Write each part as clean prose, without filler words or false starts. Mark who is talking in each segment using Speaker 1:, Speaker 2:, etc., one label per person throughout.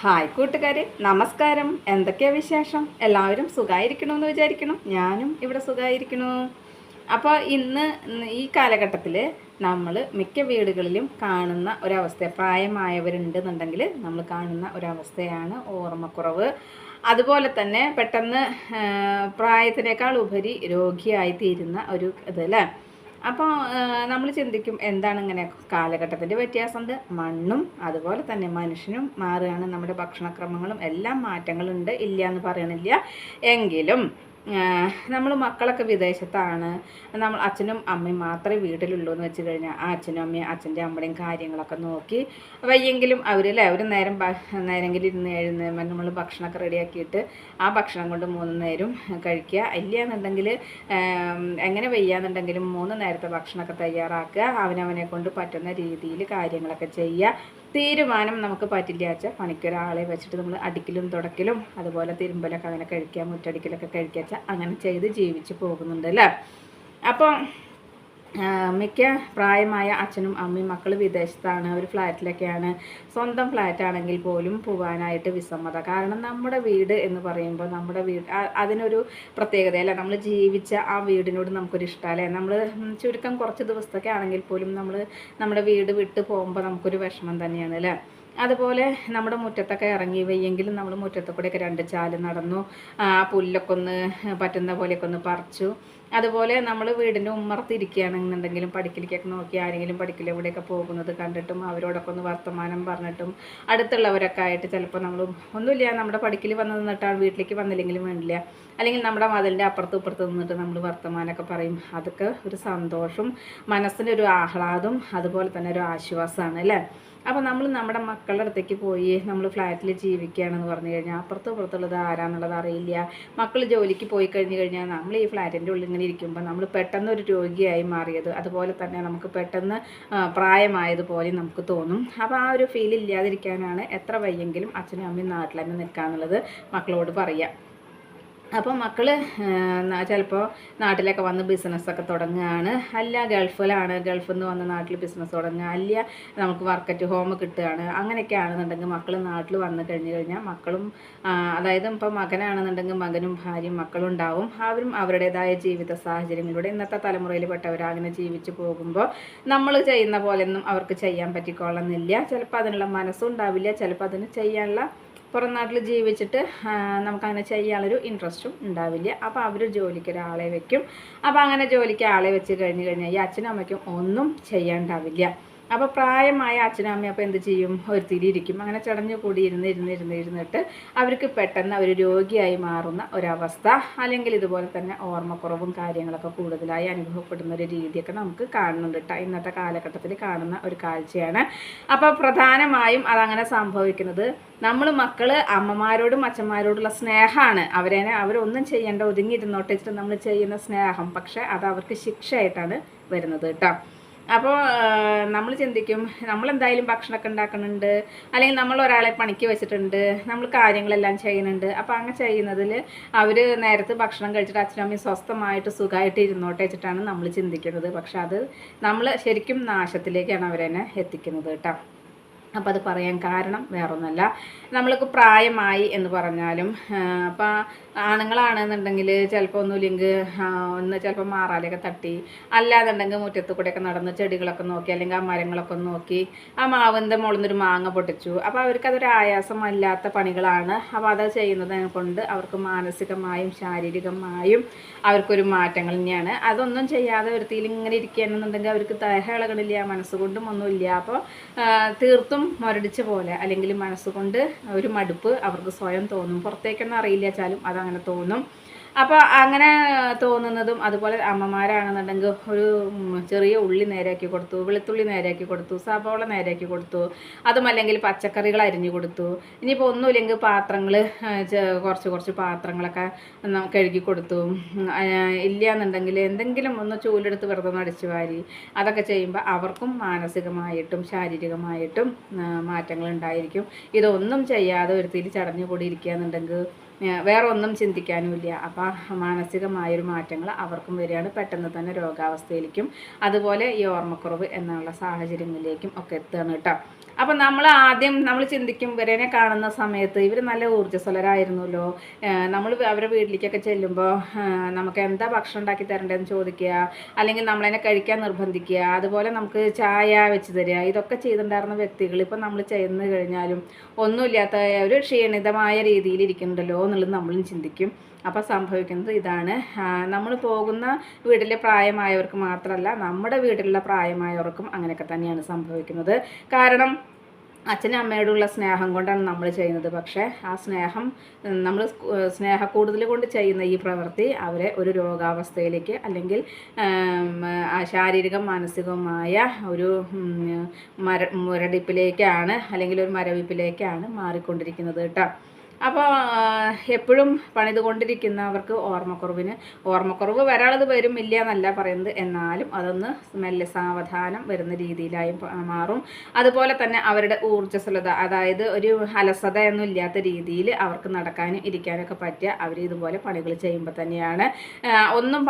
Speaker 1: Hi കൂട്ടുകാരെ, നമസ്കാരം. എന്തൊക്കെയാ വിശേഷം? എല്ലാവരും സുഖമായിരിക്കണമെന്ന് വിചാരിക്കണം. ഞാനും ഇവിടെ സുഖമായിരിക്കണു. അപ്പോൾ ഇന്ന് ഈ കാലഘട്ടത്തിൽ നമ്മൾ മിക്ക വീടുകളിലും കാണുന്ന ഒരവസ്ഥ, പ്രായമായവരുണ്ടെന്നുണ്ടെങ്കിൽ നമ്മൾ കാണുന്ന ഒരവസ്ഥയാണ് ഓർമ്മക്കുറവ്. അതുപോലെ തന്നെ പെട്ടെന്ന് പ്രായത്തിനേക്കാൾ ഉപരി രോഗിയായി തീരുന്ന ഒരു ഇത് അല്ലേ. അപ്പോൾ നമ്മൾ ചിന്തിക്കും, എന്താണ് ഇങ്ങനെ കാലഘട്ടത്തിൻ്റെ വ്യത്യാസമുണ്ട്, മണ്ണും അതുപോലെ തന്നെ മനുഷ്യനും മാറുകയാണ്, നമ്മുടെ ഭക്ഷണക്രമങ്ങളും എല്ലാം മാറ്റങ്ങളുണ്ട്, ഇല്ല എന്ന് പറയണില്ല. എങ്കിലും നമ്മൾ മക്കളൊക്കെ വിദേശത്താണ്, നമ്മൾ അച്ഛനും അമ്മയും മാത്രമേ വീട്ടിലുള്ളൂ എന്ന് വെച്ച് കഴിഞ്ഞാൽ ആ അച്ഛനും അമ്മയും അച്ഛൻ്റെ അമ്മയുടെയും കാര്യങ്ങളൊക്കെ നോക്കി വയ്യെങ്കിലും അവരല്ലേ ഒരു നേരെങ്കിലും ഇരുന്ന് എഴുന്നേൽക്കാൻ നമ്മൾ ഭക്ഷണമൊക്കെ റെഡിയാക്കിയിട്ട് ആ ഭക്ഷണം കൊണ്ട് 3 നേരം കഴിക്കുക. ഇല്ല എന്നുണ്ടെങ്കിൽ എങ്ങനെ വയ്യാന്നുണ്ടെങ്കിലും 3 നേരത്തെ ഭക്ഷണമൊക്കെ തയ്യാറാക്കുക, അവനവനെ കൊണ്ട് പറ്റുന്ന രീതിയിൽ കാര്യങ്ങളൊക്കെ ചെയ്യുക. തീരുമാനം നമുക്ക് പറ്റില്ല വെച്ചാൽ പണിക്കൊരാളെ വെച്ചിട്ട് നമ്മൾ അടിക്കലും തുടക്കലും അതുപോലെ തിരുമ്പലൊക്കെ അങ്ങനെ കഴിക്കുക, മുറ്റടിക്കലൊക്കെ കഴിക്കുക വെച്ചാൽ അങ്ങനെ ചെയ്ത് ജീവിച്ച് പോകുന്നുണ്ട് അല്ലേ. അപ്പം മിക്ക പ്രായമായ അച്ഛനും അമ്മയും മക്കൾ വിദേശത്താണ്, ഒരു ഫ്ലാറ്റിലൊക്കെയാണ്. സ്വന്തം ഫ്ലാറ്റാണെങ്കിൽ പോലും പോകാനായിട്ട് വിസമ്മത. കാരണം നമ്മുടെ വീട് എന്ന് പറയുമ്പോൾ നമ്മുടെ വീട് അതിനൊരു പ്രത്യേകതയല്ല, നമ്മൾ ജീവിച്ച ആ വീടിനോട് നമുക്കൊരു ഇഷ്ടമല്ലേ. നമ്മൾ ചുരുക്കം കുറച്ച് ദിവസത്തൊക്കെ ആണെങ്കിൽ പോലും നമ്മുടെ വീട് വിട്ട് പോകുമ്പോൾ നമുക്കൊരു വിഷമം തന്നെയാണ് അല്ലേ. അതുപോലെ നമ്മുടെ മുറ്റത്തൊക്കെ ഇറങ്ങി വയ്യെങ്കിലും നമ്മൾ മുറ്റത്ത് കൂടെയൊക്കെ 2 ചാല് നടന്നു, പുല്ലൊക്കെ ഒന്ന് പറ്റുന്ന പോലെയൊക്കെ ഒന്ന് പറിച്ചു. അതുപോലെ നമ്മൾ വീടിൻ്റെ ഉമ്മറത്തിരിക്കുകയാണെന്നുണ്ടെങ്കിലും പഠിക്കലേക്കൊക്കെ നോക്കി ആരെങ്കിലും പഠിക്കലെവിടെയൊക്കെ പോകുന്നത് കണ്ടിട്ടും അവരോടൊക്കെ ഒന്ന് വർത്തമാനം പറഞ്ഞിട്ടും അടുത്തുള്ളവരൊക്കെ ആയിട്ട് ചിലപ്പോൾ നമ്മൾ ഒന്നുമില്ല നമ്മുടെ പഠിക്കൽ വന്ന് നിന്നിട്ടാണ് വീട്ടിലേക്ക് വന്നില്ലെങ്കിലും വേണ്ടില്ല, അല്ലെങ്കിൽ നമ്മുടെ മതിലിൻ്റെ അപ്പുറത്തും ഇപ്പുറത്ത് നിന്നിട്ട് നമ്മൾ വർത്തമാനമൊക്കെ പറയും. അതൊക്കെ ഒരു സന്തോഷം, മനസ്സിനൊരു ആഹ്ലാദം, അതുപോലെ തന്നെ ഒരു ആശ്വാസമാണ് അല്ലേ. അപ്പോൾ നമ്മൾ നമ്മുടെ മക്കളുടെ അടുത്തേക്ക് പോയി നമ്മൾ ഫ്ലാറ്റിൽ ജീവിക്കുകയാണെന്ന് പറഞ്ഞു കഴിഞ്ഞാൽ അപ്പുറത്തും ഇപ്പുറത്തുള്ളത് ആരാന്നുള്ളത് അറിയില്ല. മക്കൾ ജോലിക്ക് പോയി കഴിഞ്ഞ് കഴിഞ്ഞാൽ നമ്മൾ ഈ ഫ്ലാറ്റിൻ്റെ ഉള്ളിൽ ഇങ്ങനെ ഇരിക്കുമ്പോൾ നമ്മൾ പെട്ടെന്ന് ഒരു രോഗിയായി മാറിയത്, അതുപോലെ തന്നെ നമുക്ക് പെട്ടെന്ന് പ്രായമായതുപോലെ നമുക്ക് തോന്നും. അപ്പോൾ ആ ഒരു ഫീൽ ഇല്ലാതിരിക്കാനാണ് എത്ര വയ്യെങ്കിലും അച്ഛനും അമ്മയും നാട്ടിൽ തന്നെ നിൽക്കാന്നുള്ളത് മക്കളോട് പറയുക. അപ്പോൾ മക്കൾ ചിലപ്പോൾ നാട്ടിലൊക്കെ വന്ന് ബിസിനസ്സൊക്കെ തുടങ്ങുകയാണ്, അല്ല ഗൾഫിലാണ്, ഗൾഫിൽ നിന്ന് വന്ന് നാട്ടിൽ ബിസിനസ് തുടങ്ങുക, അല്ല നമുക്ക് വർക്ക് അറ്റ് ഹോം കിട്ടുകയാണ്. അങ്ങനെയൊക്കെ ആണെന്നുണ്ടെങ്കിൽ മക്കൾ നാട്ടിൽ വന്ന് കഴിഞ്ഞ് കഴിഞ്ഞാൽ മക്കളും, അതായത് ഇപ്പോൾ മകനാണെന്നുണ്ടെങ്കിൽ മകനും ഭാര്യയും മക്കളും ഉണ്ടാവും. അവരും അവരുടേതായ ജീവിത സാഹചര്യങ്ങളിലൂടെ ഇന്നത്തെ തലമുറയിൽ പെട്ടവർ അങ്ങനെ ജീവിച്ച് പോകുമ്പോൾ നമ്മൾ ചെയ്യുന്ന പോലെയൊന്നും അവർക്ക് ചെയ്യാൻ പറ്റിക്കൊള്ളുന്നില്ല. ചിലപ്പോൾ അതിനുള്ള മനസ്സും ഉണ്ടാവില്ല, ചിലപ്പോൾ അതിന് ചെയ്യാനുള്ള പുറം നാട്ടിൽ ജീവിച്ചിട്ട് നമുക്കങ്ങനെ ചെയ്യാനുള്ളൊരു ഇൻട്രസ്റ്റും ഉണ്ടാവില്ല. അപ്പോൾ അവർ ജോലിക്ക് ഒരാളെ വെക്കും. അപ്പോൾ അങ്ങനെ ജോലിക്ക് ആളെ വെച്ച് കഴിഞ്ഞാൽ ഈ അച്ഛനും അമ്മയ്ക്കും ഒന്നും ചെയ്യാണ്ടാവില്ല. അപ്പോൾ പ്രായമായ അച്ഛനും അമ്മയും അപ്പോൾ എന്ത് ചെയ്യും, ഒരുത്തിരിയിരിക്കും. അങ്ങനെ ചടഞ്ഞു കൂടി ഇരുന്നിട്ട് അവർക്ക് പെട്ടെന്ന് അവർ രോഗിയായി മാറുന്ന ഒരവസ്ഥ, അല്ലെങ്കിൽ ഇതുപോലെ തന്നെ ഓർമ്മക്കുറവും കാര്യങ്ങളൊക്കെ കൂടുതലായി അനുഭവപ്പെടുന്ന ഒരു രീതിയൊക്കെ നമുക്ക് കാണുന്നുണ്ട് കേട്ടോ. ഇന്നത്തെ കാലഘട്ടത്തിൽ കാണുന്ന ഒരു കാഴ്ചയാണ്. അപ്പോൾ പ്രധാനമായും അതങ്ങനെ സംഭവിക്കുന്നത് നമ്മൾ മക്കൾ അമ്മമാരോടും അച്ഛന്മാരോടുള്ള സ്നേഹമാണ്. അവരൊന്നും ചെയ്യേണ്ട, ഒതുങ്ങിയിരുന്നോട്ടെ വെച്ചിട്ട് നമ്മൾ ചെയ്യുന്ന സ്നേഹം, പക്ഷേ അത് അവർക്ക് ശിക്ഷയായിട്ടാണ് വരുന്നത് കേട്ടോ. അപ്പോൾ നമ്മൾ ചിന്തിക്കും, നമ്മളെന്തായാലും ഭക്ഷണമൊക്കെ ഉണ്ടാക്കുന്നുണ്ട്, അല്ലെങ്കിൽ നമ്മൾ ഒരാളെ പണിക്ക് വെച്ചിട്ടുണ്ട്, നമ്മൾ കാര്യങ്ങളെല്ലാം ചെയ്യുന്നുണ്ട്. അപ്പോൾ അങ്ങനെ ചെയ്യുന്നതിൽ അവർ നേരത്തെ ഭക്ഷണം കഴിച്ചിട്ട് അച്ഛനും അമ്മയും സ്വസ്ഥമായിട്ട് സുഖമായിട്ട് ഇരുന്നോട്ടെ വെച്ചിട്ടാണ് നമ്മൾ ചിന്തിക്കുന്നത്. പക്ഷെ അത് നമ്മൾ ശരിക്കും നാശത്തിലേക്കാണ് അവരെന്നെ എത്തിക്കുന്നത് കേട്ടോ. അപ്പോൾ അത് പറയാൻ കാരണം വേറൊന്നുമല്ല, നമ്മൾക്ക് പ്രായമായി എന്ന് പറഞ്ഞാലും അപ്പോൾ ആണുങ്ങളാണെന്നുണ്ടെങ്കിൽ ചിലപ്പോൾ ഒന്നുമില്ലെങ്കിൽ ഒന്ന് ചിലപ്പോൾ മാറാലൊക്കെ തട്ടി, അല്ലാന്നുണ്ടെങ്കിൽ മുറ്റത്ത് കൂടെയൊക്കെ നടന്ന് ചെടികളൊക്കെ നോക്കി, അല്ലെങ്കിൽ ആ മരങ്ങളൊക്കെ നോക്കി, ആ മാവിൻ്റെ മുകളിൽ നിന്നൊരു മാങ്ങ പൊട്ടിച്ചു. അപ്പോൾ അവർക്കതൊരു ആയാസമല്ലാത്ത പണികളാണ്. അപ്പോൾ അത് ചെയ്യുന്നതിനെ കൊണ്ട് അവർക്ക് മാനസികമായും ശാരീരികമായും അവർക്കൊരു മാറ്റങ്ങൾ തന്നെയാണ്. അതൊന്നും ചെയ്യാതെ ഒരു തീയിൽ ഇങ്ങനെ ഇരിക്കുകയാണെന്നുണ്ടെങ്കിൽ അവർക്ക് ദേഹം ഇളകണില്ല, മനസ്സുകൊണ്ടും ഒന്നുമില്ല. അപ്പോൾ തീർത്തും മുരടിച്ച പോലെ, അല്ലെങ്കിൽ മനസ്സുകൊണ്ട് ഒരു മടുപ്പ് അവർക്ക് സ്വയം തോന്നും. പുറത്തേക്കൊന്നും അറിയില്ല വെച്ചാലും അതങ്ങനെ തോന്നും. അപ്പോൾ അങ്ങനെ തോന്നുന്നതും, അതുപോലെ അമ്മമാരാണെന്നുണ്ടെങ്കിൽ ഒരു ചെറിയ ഉള്ളി നേരെയാക്കി കൊടുത്തു, വെളുത്തുള്ളി നേരെയാക്കി കൊടുത്തു, സവോള നേരെയാക്കി കൊടുത്തു, അതുമല്ലെങ്കിൽ പച്ചക്കറികൾ അരിഞ്ഞു കൊടുത്തു. ഇനിയിപ്പോൾ ഒന്നുമില്ലെങ്കിൽ പാത്രങ്ങൾ കുറച്ച് പാത്രങ്ങളൊക്കെ കഴുകി കൊടുത്തു. ഇല്ല എന്നുണ്ടെങ്കിൽ എന്തെങ്കിലും ഒന്ന് ചൂലെടുത്ത് വെറുതെ അടിച്ചു വാരി, അതൊക്കെ ചെയ്യുമ്പോൾ അവർക്കും മാനസികമായിട്ടും ശാരീരികമായിട്ടും മാറ്റങ്ങൾ ഉണ്ടായിരിക്കും. ഇതൊന്നും ചെയ്യാതെ ഒരു തിരി ചടഞ്ഞു കൂടി ഇരിക്കുക എന്നുണ്ടെങ്കിൽ വേറെ ഒന്നും ചിന്തിക്കാനുമില്ല. അപ്പോൾ മാനസികമായൊരു മാറ്റങ്ങൾ അവർക്കും വരികയാണ്, പെട്ടെന്ന് തന്നെ രോഗാവസ്ഥയിലേക്കും അതുപോലെ ഈ ഓർമ്മക്കുറവ് എന്നുള്ള സാഹചര്യങ്ങളിലേക്കും ഒക്കെ എത്തുകയാണ് കേട്ടോ. അപ്പം നമ്മൾ ആദ്യം നമ്മൾ ചിന്തിക്കും ഇവരെ കാണുന്ന സമയത്ത് ഇവർ നല്ല ഊർജ്ജസ്വലരായിരുന്നല്ലോ. നമ്മൾ അവരുടെ വീട്ടിലേക്കൊക്കെ ചെല്ലുമ്പോൾ നമുക്ക് എന്താ ഭക്ഷണം ഉണ്ടാക്കി തരേണ്ടതെന്ന് ചോദിക്കുക, അല്ലെങ്കിൽ നമ്മളതിനെ കഴിക്കാൻ നിർബന്ധിക്കുക, അതുപോലെ നമുക്ക് ചായ വെച്ച് തരിക, ഇതൊക്കെ ചെയ്തിട്ടുണ്ടായിരുന്ന വ്യക്തികൾ ഇപ്പം നമ്മൾ ചെന്ന് കഴിഞ്ഞാലും ഒന്നുമില്ലാത്ത ഒരു ക്ഷീണിതമായ രീതിയിൽ ഇരിക്കുന്നുണ്ടല്ലോ എന്നുള്ളത് നമ്മളും ചിന്തിക്കും. അപ്പോൾ സംഭവിക്കുന്നത് ഇതാണ്, നമ്മൾ പോകുന്ന വീട്ടിലെ പ്രായമായവർക്ക് മാത്രമല്ല നമ്മുടെ വീട്ടിലുള്ള പ്രായമായവർക്കും അങ്ങനെയൊക്കെ തന്നെയാണ് സംഭവിക്കുന്നത്. കാരണം അച്ഛനും അമ്മയോടുള്ള സ്നേഹം കൊണ്ടാണ് നമ്മൾ ചെയ്യുന്നത്. പക്ഷേ ആ സ്നേഹം നമ്മൾ സ്നേഹക്കൂടുതൽ കൊണ്ട് ചെയ്യുന്ന ഈ പ്രവൃത്തി അവരെ ഒരു രോഗാവസ്ഥയിലേക്ക് അല്ലെങ്കിൽ ശാരീരികം മാനസികവുമായ ഒരു മുരടിപ്പിലേക്കാണ് അല്ലെങ്കിൽ ഒരു മരവിപ്പിലേക്കാണ് മാറിക്കൊണ്ടിരിക്കുന്നത് കേട്ടോ. അപ്പോൾ എപ്പോഴും പണിതുകൊണ്ടിരിക്കുന്നവർക്ക് ഓർമ്മക്കുറവ് വരാനുള്ളത് വരും, ഇല്ല എന്നല്ല പറയുന്നത്. എന്നാലും അതൊന്ന് മെല്ലെ സാവധാനം വരുന്ന രീതിയിലായി മാറും. അതുപോലെ തന്നെ അവരുടെ ഊർജ്ജസ്വലത, അതായത് ഒരു അലസതയൊന്നും ഇല്ലാത്ത രീതിയിൽ അവർക്ക് നടക്കാനും ഇരിക്കാനൊക്കെ പറ്റുക അവർ ഇതുപോലെ പണികൾ ചെയ്യുമ്പോൾ തന്നെയാണ്.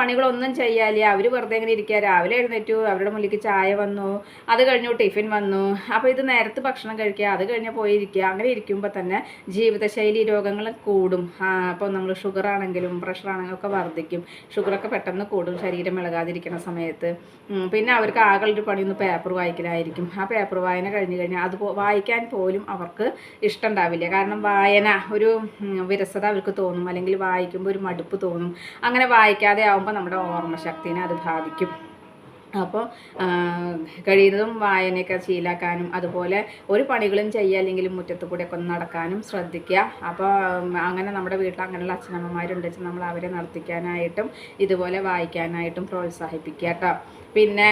Speaker 1: പണികളൊന്നും ചെയ്യാല്ല, അവർ വെറുതെ ഇങ്ങനെ ഇരിക്കുക. രാവിലെ എഴുന്നേറ്റു, അവരുടെ മുന്നിലേക്ക് ചായ വന്നു, അത് കഴിഞ്ഞു ടിഫിൻ വന്നു, അപ്പോൾ ഇത് നേരത്തെ ഭക്ഷണം കഴിക്കുക, അത് കഴിഞ്ഞ് പോയിരിക്കുക. അങ്ങനെ ഇരിക്കുമ്പോൾ തന്നെ ജീവിതശൈലി രോഗങ്ങൾ കൂടും. അപ്പോൾ നമ്മൾ ഷുഗർ ആണെങ്കിലും പ്രഷർ ആണെങ്കിലും ഒക്കെ വർദ്ധിക്കും. ഷുഗറൊക്കെ പെട്ടെന്ന് കൂടും ശരീരം ഇളകാതിരിക്കുന്ന സമയത്ത്. പിന്നെ അവർക്ക് ആകെയൊരു പണിയൊന്ന് പേപ്പർ വായിക്കലായിരിക്കും. ആ പേപ്പർ വായന കഴിഞ്ഞ് കഴിഞ്ഞാൽ അത് വായിക്കാൻ പോലും അവർക്ക് ഇഷ്ടം ഉണ്ടാവില്ല. കാരണം വായന ഒരു വിരസത അവർക്ക് തോന്നും, അല്ലെങ്കിൽ വായിക്കുമ്പോൾ ഒരു മടുപ്പ് തോന്നും. അങ്ങനെ വായിക്കാതെ ആകുമ്പോൾ നമ്മുടെ ഓർമ്മശക്തിനെ അത് ബാധിക്കും. അപ്പോൾ കഴിയുന്നതും വായനയൊക്കെ ശീലാക്കാനും അതുപോലെ ഒരു പണികളും ചെയ്യുക അല്ലെങ്കിലും മുറ്റത്ത് കൂടെയൊക്കെ ഒന്ന് നടക്കാനും ശ്രദ്ധിക്കുക. അപ്പോൾ അങ്ങനെ നമ്മുടെ വീട്ടിൽ അങ്ങനെയുള്ള അച്ഛനമ്മമാരുണ്ട് വെച്ചാൽ നമ്മൾ അവരെ നടത്തിക്കാനായിട്ടും ഇതുപോലെ വായിക്കാനായിട്ടും പ്രോത്സാഹിപ്പിക്കുക കേട്ടോ. പിന്നെ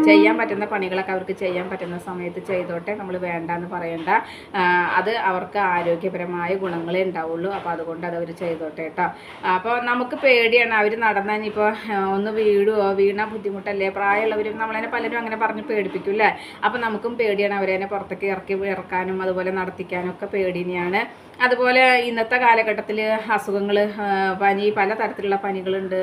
Speaker 1: ചെയ്യാൻ പറ്റുന്ന പണികളൊക്കെ അവർക്ക് ചെയ്യാൻ പറ്റുന്ന സമയത്ത് ചെയ്തോട്ടെ, നമ്മൾ വേണ്ടാന്ന് പറയണ്ട. അത് അവർക്ക് ആരോഗ്യപരമായ ഗുണങ്ങളേ ഉണ്ടാവുള്ളൂ. അപ്പോൾ അതുകൊണ്ട് അതവർ ചെയ്തോട്ടെ കേട്ടോ. അപ്പോൾ നമുക്ക് പേടിയാണ് അവർ നടന്നാൽ ഇപ്പോൾ ഒന്ന് വീണ ബുദ്ധിമുട്ടല്ലേ. പ്രായമുള്ളവരും നമ്മളതിനെ പലരും അങ്ങനെ പറഞ്ഞ് പേടിപ്പിക്കും അല്ലേ. അപ്പോൾ നമുക്കും പേടിയാണ് അവരെ പുറത്തേക്ക് ഇറക്കാനും അതുപോലെ നടത്തിക്കാനും ഒക്കെ പേടി തന്നെയാണ്. അതുപോലെ ഇന്നത്തെ കാലഘട്ടത്തിൽ അസുഖങ്ങൾ, പലതരത്തിലുള്ള പനികളുണ്ട്,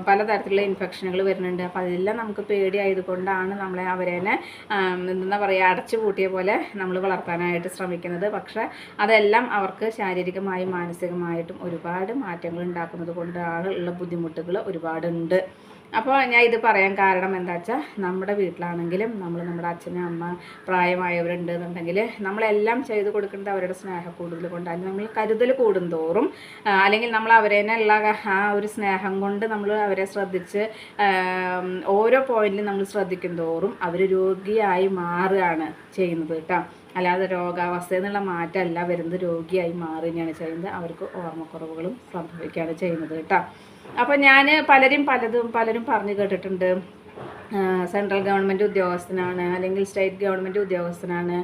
Speaker 1: പലതരത്തിലുള്ള ഇൻഫെക്ഷനുകൾ വരുന്നുണ്ട്. അപ്പോൾ അതെല്ലാം നമുക്ക് പേടിയായതുകൊണ്ടാണ് അവരെ എന്താ പറയുക അടച്ചു പൂട്ടിയ പോലെ നമ്മൾ വളർത്താനായിട്ട് ശ്രമിക്കുന്നത്. പക്ഷേ അതെല്ലാം അവർക്ക് ശാരീരികമായും മാനസികമായിട്ടും ഒരുപാട് മാറ്റങ്ങൾ ഉണ്ടാക്കുന്നത് കൊണ്ടാണ് ഉള്ള ബുദ്ധിമുട്ടുകൾ ഒരുപാടുണ്ട്. അപ്പോൾ ഞാൻ ഇത് പറയാൻ കാരണം എന്താ വെച്ചാൽ നമ്മുടെ വീട്ടിലാണെങ്കിലും നമ്മുടെ അച്ഛനും അമ്മ പ്രായമായവരുണ്ട് എന്നുണ്ടെങ്കിൽ നമ്മളെല്ലാം ചെയ്ത് കൊടുക്കേണ്ടത് അവരുടെ സ്നേഹം കൂടുതൽ കൊണ്ടാണ്. നമ്മൾ കരുതൽ കൂടുന്തോറും അല്ലെങ്കിൽ നമ്മൾ അവരേനുള്ള ആ ഒരു സ്നേഹം കൊണ്ട് നമ്മൾ അവരെ ശ്രദ്ധിച്ച് ഓരോ പോയിന്റിലും നമ്മൾ ശ്രദ്ധിക്കും തോറും അവർ രോഗിയായി മാറുകയാണ് ചെയ്യുന്നത് കേട്ടോ. അല്ലാതെ രോഗാവസ്ഥ എന്നുള്ള മാറ്റമല്ല വരുന്നത്, രോഗിയായി മാറുകയാണ് ചെയ്യുന്നത്. അവർക്ക് ഓർമ്മക്കുറവുകളും സംഭവിക്കുകയാണ് ചെയ്യുന്നത് കേട്ടോ. അപ്പോൾ ഞാൻ പലരും പറഞ്ഞു കേട്ടിട്ടുണ്ട്, സെൻട്രൽ ഗവൺമെൻറ് ഉദ്യോഗസ്ഥനാണ് അല്ലെങ്കിൽ സ്റ്റേറ്റ് ഗവൺമെൻറ് ഉദ്യോഗസ്ഥനാണ്,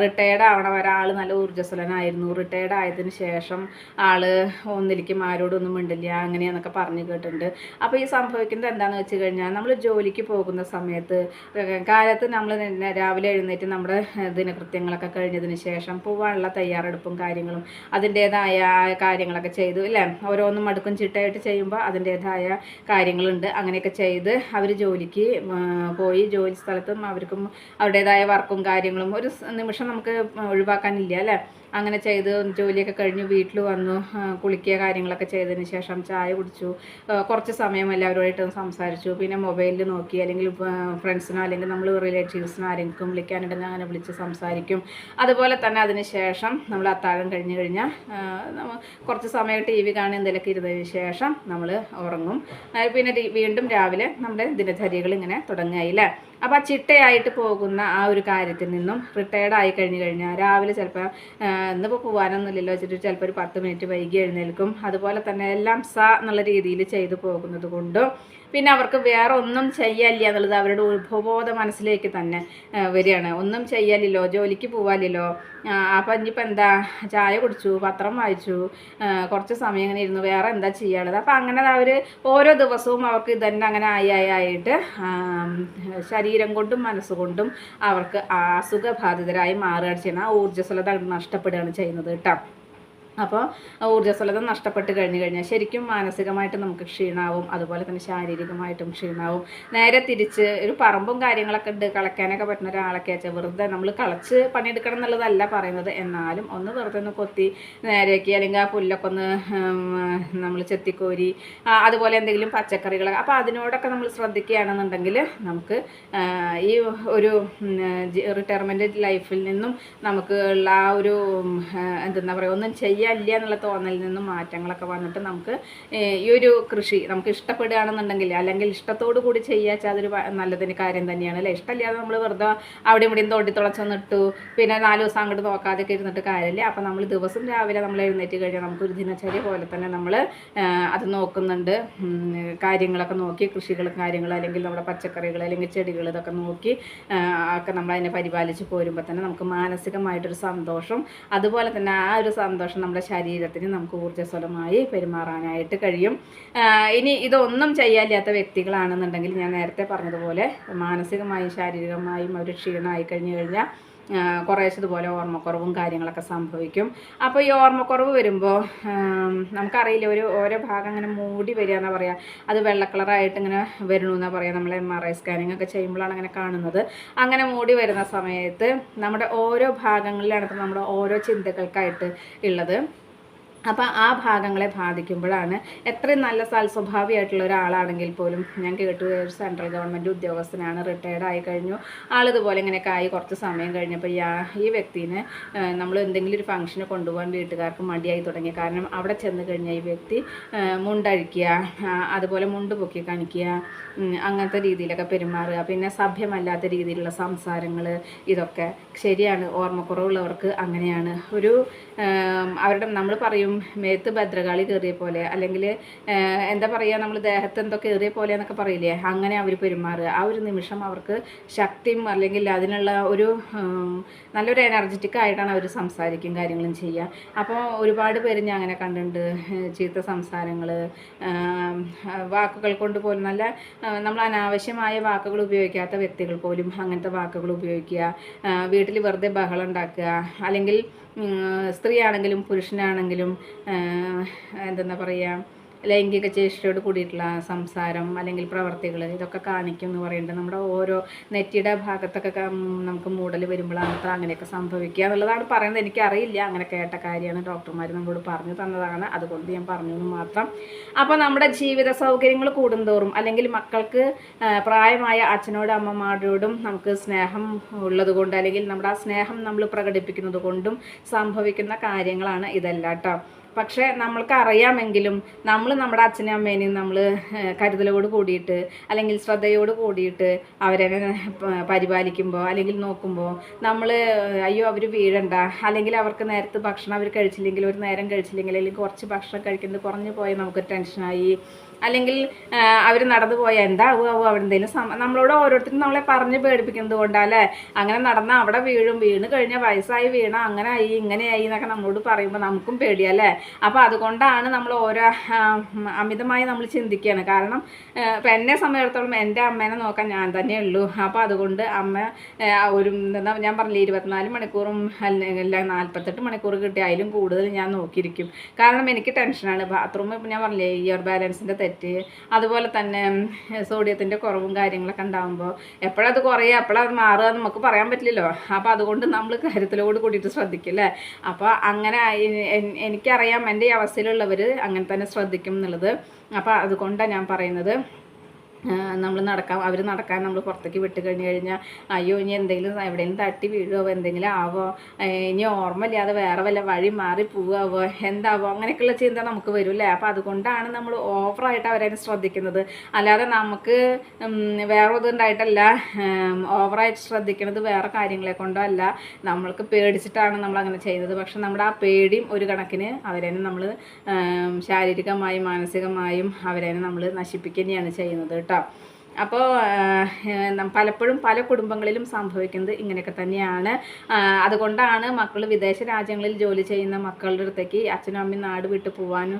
Speaker 1: റിട്ടയർഡ് ആവണ ഒരാൾ നല്ല ഊർജ്ജസ്വലനായിരുന്നു, റിട്ടയർഡ് ആയതിനു ശേഷം ആൾ ഒന്നിലേക്കും ആരോടൊന്നും മിണ്ടില്ല അങ്ങനെയാണെന്നൊക്കെ പറഞ്ഞു കേട്ടിട്ടുണ്ട്. അപ്പോൾ ഈ സംഭവിക്കുന്നത് എന്താണെന്ന് വെച്ച് കഴിഞ്ഞാൽ നമ്മൾ ജോലിക്ക് പോകുന്ന സമയത്ത് കാലത്ത് നമ്മൾ രാവിലെ എഴുന്നേറ്റ് നമ്മുടെ ദിനകൃത്യങ്ങളൊക്കെ കഴിഞ്ഞതിന് ശേഷം പോകാനുള്ള തയ്യാറെടുപ്പും കാര്യങ്ങളും അതിൻ്റേതായ കാര്യങ്ങളൊക്കെ ചെയ്തു അല്ലേ. ഓരോന്നും മടുക്കും ചിട്ടയായിട്ട് ചെയ്യുമ്പോൾ അതിൻ്റേതായ കാര്യങ്ങളുണ്ട്. അങ്ങനെയൊക്കെ ചെയ്ത് അവർ ജോലിക്ക് പോയി ജോലി സ്ഥലത്തും അവർക്കും അവരുടേതായ വർക്കും കാര്യങ്ങളും ഒരു നിമിഷം നമുക്ക് ഒഴിവാക്കാനില്ല അല്ലേ. അങ്ങനെ ചെയ്ത് ജോലിയൊക്കെ കഴിഞ്ഞ് വീട്ടിൽ വന്നു, കുളിക്കുക കാര്യങ്ങളൊക്കെ ചെയ്തതിന് ശേഷം ചായ കുടിച്ചു, കുറച്ച് സമയം എല്ലാവരുമായിട്ട് സംസാരിച്ചു, പിന്നെ മൊബൈലിൽ നോക്കി അല്ലെങ്കിൽ ഫ്രണ്ട്സിനോ അല്ലെങ്കിൽ നമ്മൾ റിലേറ്റീവ്സിനോ ആരെങ്കിലും വിളിക്കാനുണ്ടെങ്കിൽ അങ്ങനെ വിളിച്ച് സംസാരിക്കും. അതുപോലെ തന്നെ അതിന് ശേഷം നമ്മൾ അത്താഴം കഴിഞ്ഞ് കഴിഞ്ഞാൽ കുറച്ച് സമയം ടി വി കാണുക എന്തെങ്കിലുമൊക്കെ ഇരുന്നതിന് ശേഷം നമ്മൾ ഉറങ്ങും. പിന്നെ വീണ്ടും രാവിലെ നമ്മുടെ ദിനചര്യകൾ ഇങ്ങനെ തുടങ്ങുകയില്ലേ. അപ്പോൾ ആ ചിട്ടയായിട്ട് പോകുന്ന ആ ഒരു കാര്യത്തിൽ നിന്നും റിട്ടയർഡ് ആയി കഴിഞ്ഞാൽ രാവിലെ ചിലപ്പോൾ ഇന്നിപ്പോൾ പോകാനൊന്നുമില്ലല്ലോ വെച്ചിട്ട് ചിലപ്പോൾ ഒരു 10 മിനിറ്റ് വൈകി എഴുന്നേൽക്കും. അതുപോലെ തന്നെ എല്ലാം എന്നുള്ള രീതിയിൽ ചെയ്തു പോകുന്നത് കൊണ്ടും പിന്നെ അവർക്ക് വേറെ ഒന്നും ചെയ്യാനില്ല എന്നുള്ളത് അവരുടെ ഉപബോധ മനസ്സിലേക്ക് തന്നെ വരികയാണ്. ഒന്നും ചെയ്യാനില്ലോ, ജോലിക്ക് പോകാനില്ലോ, അപ്പം ഇനിയിപ്പോൾ എന്താ ചായ കുടിച്ചു, പത്രം വായിച്ചു, കുറച്ച് സമയം ഇങ്ങനെ ഇരുന്നു, വേറെ എന്താ ചെയ്യാനുള്ളത്. അപ്പം അങ്ങനെ അവർ ഓരോ ദിവസവും അവർക്ക് ഇതന്നെ അങ്ങനെ ആയിട്ട് ശരീരം കൊണ്ടും മനസ്സുകൊണ്ടും അവർക്ക് അസുഖബാധിതരായി മാറുകയാണ് ചെയ്യുന്നത്. ആ ഊർജ്ജസ്വലത നഷ്ടപ്പെടുകയാണ് ചെയ്യുന്നത് കേട്ടോ. അപ്പോൾ ഊർജ്ജസ്വലത നഷ്ടപ്പെട്ട് കഴിഞ്ഞാൽ ശരിക്കും മാനസികമായിട്ട് നമുക്ക് ക്ഷീണാവും, അതുപോലെ തന്നെ ശാരീരികമായിട്ടും ക്ഷീണാവും. നേരെ തിരിച്ച് ഒരു പറമ്പും കാര്യങ്ങളൊക്കെ ഉണ്ട്, കളയ്ക്കാനൊക്കെ പറ്റുന്ന ഒരാളൊക്കെ വെച്ചാൽ വെറുതെ നമ്മൾ കളച്ച് പണിയെടുക്കണം എന്നുള്ളതല്ല പറയുന്നത്, എന്നാലും ഒന്ന് വെറുതെ ഒന്ന് കൊത്തി നേരെയാക്കി അല്ലെങ്കിൽ ആ പുല്ലൊക്കെ ഒന്ന് നമ്മൾ ചെത്തിക്കോരി അതുപോലെ എന്തെങ്കിലും പച്ചക്കറികൾ, അപ്പോൾ അതിനോടൊക്കെ നമ്മൾ ശ്രദ്ധിക്കുകയാണെന്നുണ്ടെങ്കിൽ നമുക്ക് ഈ ഒരു റിട്ടയർമെൻറ്റ് ലൈഫിൽ നിന്നും നമുക്ക് ഉള്ള ആ ഒരു എന്താ പറയുക ഒന്നും ചെയ്യാനില്ല എന്നുള്ള തോന്നലിൽ നിന്നും മാറ്റങ്ങളൊക്കെ വന്നിട്ട് നമുക്ക് ഈ ഒരു കൃഷി നമുക്ക് ഇഷ്ടപ്പെടുകയാണെന്നുണ്ടെങ്കിൽ അല്ലെങ്കിൽ ഇഷ്ടത്തോടു കൂടി ചെയ്യാച്ചാൽ അതൊരു നല്ലതിന് കാര്യം തന്നെയാണ് അല്ലേ. ഇഷ്ടമില്ലാതെ നമ്മൾ വെറുതെ അവിടെ ഇവിടെയും തോണ്ടി തുളച്ചൊന്നിട്ടു പിന്നെ 4 ദിവസം അങ്ങോട്ട് നോക്കാതെയൊക്കെ ഇരുന്നിട്ട് കാര്യമില്ല. അപ്പോൾ നമ്മൾ ദിവസം രാവിലെ നമ്മൾ എഴുന്നേറ്റ് കഴിഞ്ഞാൽ നമുക്കൊരു ദിനചര്യ പോലെ തന്നെ നമ്മൾ അത് നോക്കുന്നുണ്ട്, കാര്യങ്ങളൊക്കെ നോക്കി കൃഷികളും കാര്യങ്ങൾ അല്ലെങ്കിൽ നമ്മുടെ പച്ചക്കറികൾ അല്ലെങ്കിൽ ചെടികൾ ഇതൊക്കെ നോക്കി ഒക്കെ നമ്മൾ അതിനെ പരിപാലിച്ച് പോരുമ്പോൾ തന്നെ നമുക്ക് മാനസികമായിട്ടൊരു സന്തോഷം, അതുപോലെ തന്നെ ആ ഒരു സന്തോഷം നമ്മുടെ ശരീരത്തിന് നമുക്ക് ഊർജ്ജസ്വലമായി പെരുമാറാനായിട്ട് കഴിയും. ഇനി ഇതൊന്നും ചെയ്യാനില്ലാത്ത വ്യക്തികളാണെന്നുണ്ടെങ്കിൽ ഞാൻ നേരത്തെ പറഞ്ഞതുപോലെ മാനസികമായും ശാരീരികമായും അവർ ക്ഷീണമായി കഴിഞ്ഞാൽ കുറേശ്ശതുപോലെ ഓർമ്മക്കുറവും കാര്യങ്ങളൊക്കെ സംഭവിക്കും. അപ്പോൾ ഈ ഓർമ്മക്കുറവ് വരുമ്പോൾ നമുക്കറിയില്ല, ഓരോ ഭാഗം ഇങ്ങനെ മൂടി വരിക എന്നാണ് പറയുക, അത് വെള്ള കളറായിട്ട് ഇങ്ങനെ വരണമെന്നാണ് പറയുക. നമ്മൾ MRI സ്കാനിങ് ഒക്കെ ചെയ്യുമ്പോഴാണ് അങ്ങനെ കാണുന്നത്. അങ്ങനെ മൂടി വരുന്ന സമയത്ത് നമ്മുടെ ഓരോ ഭാഗങ്ങളിലാണ് ഇപ്പോൾ നമ്മുടെ ഓരോ ചിന്തകൾക്കായിട്ട് ഉള്ളത്. അപ്പോൾ ആ ഭാഗങ്ങളെ ബാധിക്കുമ്പോഴാണ് എത്രയും നല്ല സൽസ്വഭാവിയായിട്ടുള്ള ഒരാളാണെങ്കിൽ പോലും, ഞാൻ കേട്ടു ഒരു സെൻട്രൽ ഗവൺമെൻറ് ഉദ്യോഗസ്ഥനാണ്, റിട്ടയർഡ് ആയി കഴിഞ്ഞു, ആളിതുപോലെ ഇങ്ങനെയൊക്കെ ആയി കുറച്ച് സമയം കഴിഞ്ഞപ്പോൾ ഈ വ്യക്തിനെ നമ്മൾ എന്തെങ്കിലും ഒരു ഫംഗ്ഷന് കൊണ്ടുപോകാൻ വീട്ടുകാർക്ക് മടിയായി തുടങ്ങി. കാരണം അവിടെ ചെന്ന് കഴിഞ്ഞാൽ ഈ വ്യക്തി മുണ്ടഴിക്കുക, അതുപോലെ മുണ്ട് പൊക്കി കാണിക്കുക, അങ്ങനത്തെ രീതിയിലൊക്കെ പെരുമാറുക, പിന്നെ സഭ്യമല്ലാത്ത രീതിയിലുള്ള സംസാരങ്ങൾ, ഇതൊക്കെ ശരിയാണ്. ഓർമ്മക്കുറവുള്ളവർക്ക് അങ്ങനെയാണ്. അവരുടെ നമ്മൾ പറയും മേത്ത് ഭദ്രകാളി കയറിയ പോലെ, അല്ലെങ്കിൽ എന്താ പറയുക നമ്മൾ ദേഹത്ത് എന്തോ കയറിയ പോലെ എന്നൊക്കെ പറയില്ലേ, അങ്ങനെ അവർ പെരുമാറുക. ആ ഒരു നിമിഷം അവർക്ക് ശക്തിയും അല്ലെങ്കിൽ അതിനുള്ള ഒരു നല്ലൊരു എനർജറ്റിക് ആയിട്ടാണ് അവർ സംസാരിക്കും കാര്യങ്ങളും ചെയ്യുക. അപ്പോൾ ഒരുപാട് പേര് ഞാൻ അങ്ങനെ കണ്ടിട്ടുണ്ട്, ചീത്ത സംസാരങ്ങൾ, വാക്കുകൾ കൊണ്ട് പോലും നമ്മൾ അനാവശ്യമായ വാക്കുകൾ ഉപയോഗിക്കാത്ത വ്യക്തികൾ പോലും അങ്ങനത്തെ വാക്കുകൾ ഉപയോഗിക്കുക, വീട്ടിൽ വെറുതെ ബഹളം ഉണ്ടാക്കുക, അല്ലെങ്കിൽ സ്ത്രീ ആണെങ്കിലും പുരുഷനാണെങ്കിലും എന്താ പറയുക ലൈംഗിക ചേഷ്ടയോട് കൂടിയിട്ടുള്ള സംസാരം അല്ലെങ്കിൽ പ്രവർത്തികൾ ഇതൊക്കെ കാണിക്കും എന്ന് പറയുന്നുണ്ട്. നമ്മുടെ ഓരോ നെറ്റിയുടെ ഭാഗത്തൊക്കെ നമുക്ക് മൂടൽ വരുമ്പോഴാണ് അങ്ങനെയൊക്കെ സംഭവിക്കുക എന്നുള്ളതാണ് പറയുന്നത്. എനിക്കറിയില്ല, അങ്ങനെ കേട്ട കാര്യമാണ്, ഡോക്ടർമാർ നമ്മളോട് പറഞ്ഞു തന്നതാണ്, അതുകൊണ്ട് ഞാൻ പറഞ്ഞു എന്ന് മാത്രം. അപ്പോൾ നമ്മുടെ ജീവിത സൗകര്യങ്ങൾ കൂടുന്തോറും അല്ലെങ്കിൽ മക്കൾക്ക് പ്രായമായ അച്ഛനോടും അമ്മമാരോടും നമുക്ക് സ്നേഹം ഉള്ളത് കൊണ്ട് അല്ലെങ്കിൽ നമ്മുടെ ആ സ്നേഹം നമ്മൾ പ്രകടിപ്പിക്കുന്നത് കൊണ്ടും സംഭവിക്കുന്ന കാര്യങ്ങളാണ് ഇതെല്ലാം കേട്ടോ. പക്ഷേ നമ്മൾക്ക് അറിയാമെങ്കിലും നമ്മൾ നമ്മുടെ അച്ഛനും അമ്മേനെയും നമ്മൾ കരുതലോട് കൂടിയിട്ട് അല്ലെങ്കിൽ ശ്രദ്ധയോട് കൂടിയിട്ട് അവരെ പരിപാലിക്കുമ്പോൾ അല്ലെങ്കിൽ നോക്കുമ്പോൾ നമ്മൾ അയ്യോ അവർ വീഴണ്ട, അല്ലെങ്കിൽ അവർക്ക് നേരത്തെ ഭക്ഷണം അവർ കഴിച്ചില്ലെങ്കിൽ ഒരു നേരം കഴിച്ചില്ലെങ്കിൽ അല്ലെങ്കിൽ കുറച്ച് ഭക്ഷണം കഴിക്കുന്നത് കുറഞ്ഞു പോയാൽ നമുക്കൊരു ടെൻഷനായി, അല്ലെങ്കിൽ അവർ നടന്നു പോയാൽ എന്താവും അവിടെ എന്തെങ്കിലും നമ്മളോട് ഓരോരുത്തരും നമ്മളെ പറഞ്ഞ് പേടിപ്പിക്കുന്നത് കൊണ്ടല്ലേ, അങ്ങനെ നടന്നാൽ അവിടെ വീണ് കഴിഞ്ഞാൽ വയസ്സായി വീണ അങ്ങനെ ആയി ഇങ്ങനെയായി എന്നൊക്കെ നമ്മളോട് പറയുമ്പോൾ നമുക്കും പേടിയല്ലേ. അപ്പോൾ അതുകൊണ്ടാണ് നമ്മൾ ഓരോ അമിതമായി നമ്മൾ ചിന്തിക്കുകയാണ്. കാരണം ഇപ്പം എന്നെ സംബന്ധിച്ചിടത്തോളം എൻ്റെ അമ്മേനെ നോക്കാൻ ഞാൻ തന്നെ ഉള്ളൂ. അപ്പോൾ അതുകൊണ്ട് അമ്മ എന്താ ഞാൻ പറഞ്ഞില്ലേ 24 മണിക്കൂറും അല്ലെങ്കിൽ 48 മണിക്കൂർ കിട്ടി അതിലും കൂടുതൽ ഞാൻ നോക്കിയിരിക്കും. കാരണം എനിക്ക് ടെൻഷനാണ്. ബാത്റൂം ഇപ്പം ഞാൻ പറഞ്ഞില്ലേ ഇയർ ബാലൻസിൻ്റെ തെറ്റ്, അതുപോലെ തന്നെ സോഡിയത്തിൻ്റെ കുറവും കാര്യങ്ങളൊക്കെ ഉണ്ടാകുമ്പോൾ എപ്പോഴത് കുറയുക എപ്പോഴത് മാറുക നമുക്ക് പറയാൻ പറ്റില്ലല്ലോ. അപ്പോൾ അതുകൊണ്ട് നമ്മൾ കാര്യത്തിലോട് കൂടിയിട്ട് ശ്രദ്ധിക്കും അല്ലേ. അപ്പോൾ അങ്ങനെ എനിക്കറിയാം എൻ്റെ ഈ അവസ്ഥയിലുള്ളവർ അങ്ങനെ തന്നെ ശ്രദ്ധിക്കും എന്നുള്ളത്. അപ്പോൾ അതുകൊണ്ടാണ് ഞാൻ പറയുന്നത്, നമ്മൾ അവർ നടക്കാൻ നമ്മൾ പുറത്തേക്ക് വിട്ട് കഴിഞ്ഞാൽ അയ്യോ ഇനി എന്തെങ്കിലും എവിടെയെങ്കിലും തട്ടി വീഴുമോ എന്തെങ്കിലും ആവോ, ഇനി ഓർമ്മയില്ലാതെ വേറെ വല്ല വഴി മാറി പോവാവോ എന്താവോ അങ്ങനെയൊക്കെയുള്ള ചിന്ത നമുക്ക് വരും അല്ലേ. അപ്പോൾ അതുകൊണ്ടാണ് നമ്മൾ ഓവറായിട്ട് അവരെ ശ്രദ്ധിക്കുന്നത്. അല്ലാതെ നമുക്ക് വേറെ ഇതുണ്ടായിട്ടല്ല, ഓവറായിട്ട് ശ്രദ്ധിക്കുന്നത് വേറെ കാര്യങ്ങളെ കൊണ്ടോ അല്ല, നമ്മൾക്ക് പേടിച്ചിട്ടാണ് നമ്മൾ അങ്ങനെ ചെയ്യുന്നത്. പക്ഷെ നമ്മുടെ ആ പേടിയും ഒരു കണക്കിന് അവരെ നമ്മൾ ശാരീരികമായും മാനസികമായും അവരെ നമ്മൾ നശിപ്പിക്കുകയാണ് ചെയ്യുന്നത് കേട്ടോ. അപ്പോൾ പലപ്പോഴും പല കുടുംബങ്ങളിലും സംഭവിക്കുന്നത് ഇങ്ങനെയൊക്കെ തന്നെയാണ്. അതുകൊണ്ടാണ് മക്കൾ വിദേശ രാജ്യങ്ങളിൽ ജോലി ചെയ്യുന്ന മക്കളുടെ അടുത്തേക്ക് അച്ഛനും അമ്മയും നാട് വിട്ട് പോകാനും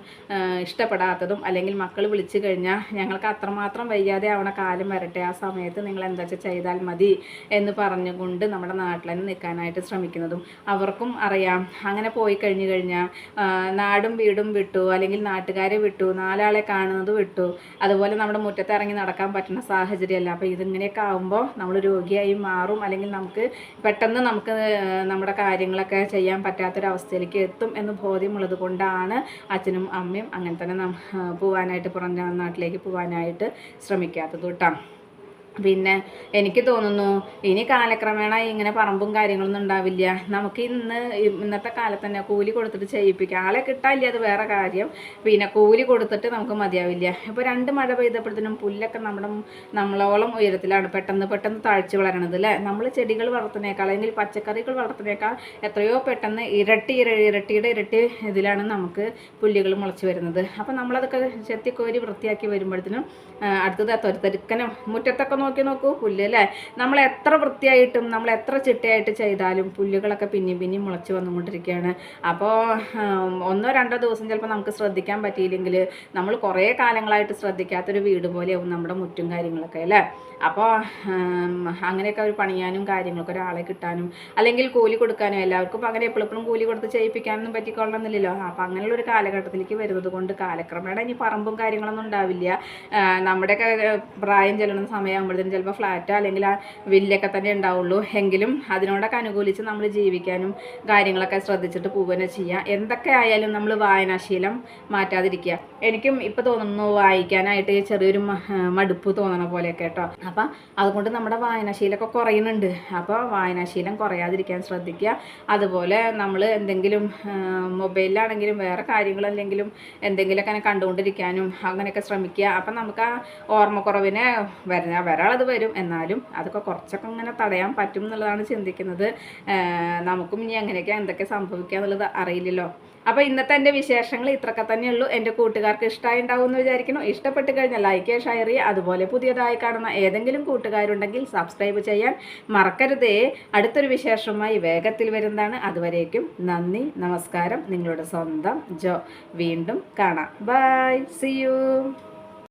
Speaker 1: ഇഷ്ടപ്പെടാത്തതും, അല്ലെങ്കിൽ മക്കൾ വിളിച്ചു കഴിഞ്ഞാൽ ഞങ്ങൾക്ക് അത്രമാത്രം വയ്യാതെ ആവണ കാലം വരട്ടെ, ആ സമയത്ത് നിങ്ങൾ എന്താ ചെയ്താൽ മതി എന്ന് പറഞ്ഞുകൊണ്ട് നമ്മുടെ നാട്ടിൽ തന്നെ നിൽക്കാനായിട്ട് ശ്രമിക്കുന്നതും. അവർക്കും അറിയാം അങ്ങനെ പോയി കഴിഞ്ഞാൽ നാടും വീടും വിട്ടു, അല്ലെങ്കിൽ നാട്ടുകാരെ വിട്ടു, നാലാളെ കാണുന്നത് വിട്ടു, അതുപോലെ നമ്മുടെ മുറ്റത്ത് ഇറങ്ങി നടക്കാൻ പറ്റുന്ന സാഹചര്യമല്ല. അപ്പോൾ ഇതിങ്ങനെയൊക്കെ ആകുമ്പോൾ നമ്മൾ രോഗിയായി മാറും, അല്ലെങ്കിൽ പെട്ടെന്ന് നമുക്ക് നമ്മുടെ കാര്യങ്ങളൊക്കെ ചെയ്യാൻ പറ്റാത്തൊരവസ്ഥയിലേക്ക് എത്തും എന്ന് ബോധ്യമുള്ളത് കൊണ്ടാണ് അച്ഛനും അമ്മയും അങ്ങനെ തന്നെ പോകാനായിട്ട്, പുറം നാട്ടിലേക്ക് പോകാനായിട്ട് ശ്രമിക്കാത്തത് കേട്ടോ. പിന്നെ എനിക്ക് തോന്നുന്നു ഇനി കാലക്രമേണ ഇങ്ങനെ പറമ്പും കാര്യങ്ങളൊന്നും ഉണ്ടാവില്ല. നമുക്ക് ഇന്നത്തെ കാലത്ത് തന്നെ കൂലി കൊടുത്തിട്ട് ചെയ്യിപ്പിക്കാം. ആളെ കിട്ടാനില്ല, അത് വേറെ കാര്യം. പിന്നെ കൂലി കൊടുത്തിട്ട് നമുക്ക് മതിയാവില്ല. ഇപ്പോൾ 2 മഴ പെയ്തപ്പോഴത്തേനും പുല്ലൊക്കെ നമ്മളോളം ഉയരത്തിലാണ് പെട്ടെന്ന് താഴ്ച വളരണത് അല്ലേ. നമ്മൾ ചെടികൾ വളർത്തുന്നേക്കാൾ, അല്ലെങ്കിൽ പച്ചക്കറികൾ വളർത്തുന്നേക്കാൾ എത്രയോ പെട്ടെന്ന് ഇരട്ടിയുടെ ഇരട്ടി ഇതിലാണ് നമുക്ക് പുല്ലുകൾ മുളച്ച് വരുന്നത്. അപ്പോൾ നമ്മളതൊക്കെ ചെത്തിക്കോരി വൃത്തിയാക്കി വരുമ്പോഴത്തേനും അടുത്തത് തൊരുത്തരുക്കനും മുറ്റത്തൊക്കെ നോക്കൂ പുല്ല് അല്ലേ. നമ്മൾ എത്ര വൃത്തിയായിട്ടും നമ്മൾ എത്ര ചിട്ടയായിട്ട് ചെയ്താലും പുല്ലുകളൊക്കെ പിന്നെയും മുളച്ച് വന്നുകൊണ്ടിരിക്കുകയാണ്. അപ്പോൾ 1-2 ദിവസം ചിലപ്പോൾ നമുക്ക് ശ്രദ്ധിക്കാൻ പറ്റിയില്ലെങ്കിൽ നമ്മൾ കുറേ കാലങ്ങളായിട്ട് ശ്രദ്ധിക്കാത്തൊരു വീട് പോലെയാവും നമ്മുടെ മുറ്റും കാര്യങ്ങളൊക്കെ അല്ലേ. അപ്പോൾ അങ്ങനെയൊക്കെ ഒരു പണിയാനും കാര്യങ്ങളൊക്കെ ഒരാളെ കിട്ടാനും, അല്ലെങ്കിൽ കൂലി കൊടുക്കാനും, എല്ലാവർക്കും അങ്ങനെ എപ്പോഴും കൂലി കൊടുത്ത് ചെയ്യിപ്പിക്കാനൊന്നും പറ്റിക്കൊള്ളണമെന്നില്ലല്ലോ. അപ്പോൾ അങ്ങനെയുള്ളൊരു കാലഘട്ടത്തിലേക്ക് വരുന്നത് കൊണ്ട് കാലക്രമേണ ഇനി പറമ്പും കാര്യങ്ങളൊന്നും ഉണ്ടാവില്ല. നമ്മുടെയൊക്കെ പ്രായം ചെല്ലുന്ന സമയമാകുമ്പോഴത്തേനും ചിലപ്പോൾ ഫ്ലാറ്റ് അല്ലെങ്കിൽ ആ വില്ലൊക്കെ തന്നെ ഉണ്ടാവുള്ളൂ. എങ്കിലും അതിനോടൊക്കെ അനുകൂലിച്ച് നമ്മൾ ജീവിക്കാനും കാര്യങ്ങളൊക്കെ ശ്രദ്ധിച്ചിട്ട് പോവുകയാണ് ചെയ്യുക. എന്തൊക്കെ ആയാലും നമ്മൾ വായനാശീലം മാറ്റാതിരിക്കുക. എനിക്കും ഇപ്പോൾ തോന്നുന്നു വായിക്കാനായിട്ട് ചെറിയൊരു മടുപ്പ് തോന്നണ പോലെയൊക്കെ കേട്ടോ. അപ്പം അതുകൊണ്ട് നമ്മുടെ വായനാശീലമൊക്കെ കുറയുന്നുണ്ട്. അപ്പോൾ വായനാശീലം കുറയാതിരിക്കാൻ ശ്രദ്ധിക്കുക. അതുപോലെ നമ്മൾ എന്തെങ്കിലും മൊബൈലിലാണെങ്കിലും വേറെ കാര്യങ്ങളല്ലെങ്കിലും എന്തെങ്കിലുമൊക്കെ കണ്ടുകൊണ്ടിരിക്കാനും അങ്ങനെയൊക്കെ ശ്രമിക്കുക. അപ്പം നമുക്ക് ആ ഓർമ്മക്കുറവിനെ വരാളത് വരും, എന്നാലും അതൊക്കെ കുറച്ചൊക്കെ ഇങ്ങനെ തടയാൻ പറ്റും എന്നുള്ളതാണ് ചിന്തിക്കുന്നത്. നമുക്കും ഇനി അങ്ങനെയൊക്കെ എന്തൊക്കെ സംഭവിക്കുക എന്നുള്ളത് അറിയില്ലല്ലോ. അപ്പോൾ ഇന്നത്തെ എൻ്റെ വിശേഷങ്ങൾ ഇത്രയൊക്കെ തന്നെയുള്ളൂ. എൻ്റെ കൂട്ടുകാർക്ക് ഇഷ്ടമായി ഉണ്ടാവും എന്ന് വിചാരിക്കുന്നു. ഇഷ്ടപ്പെട്ട് കഴിഞ്ഞാൽ ലൈക്ക് ചെയ്യുക, ഷെയർ ചെയ്യുക. അതുപോലെ പുതിയതായി കാണുന്ന ഏതെങ്കിലും കൂട്ടുകാരുണ്ടെങ്കിൽ സബ്സ്ക്രൈബ് ചെയ്യാൻ മറക്കരുതേ. അടുത്തൊരു വിശേഷമായി വേഗത്തിൽ വരുന്നതാണ്. അതുവരേക്കും നന്ദി, നമസ്കാരം. നിങ്ങളുടെ സ്വന്തം ജോ. വീണ്ടും കാണാം. Bye, see U.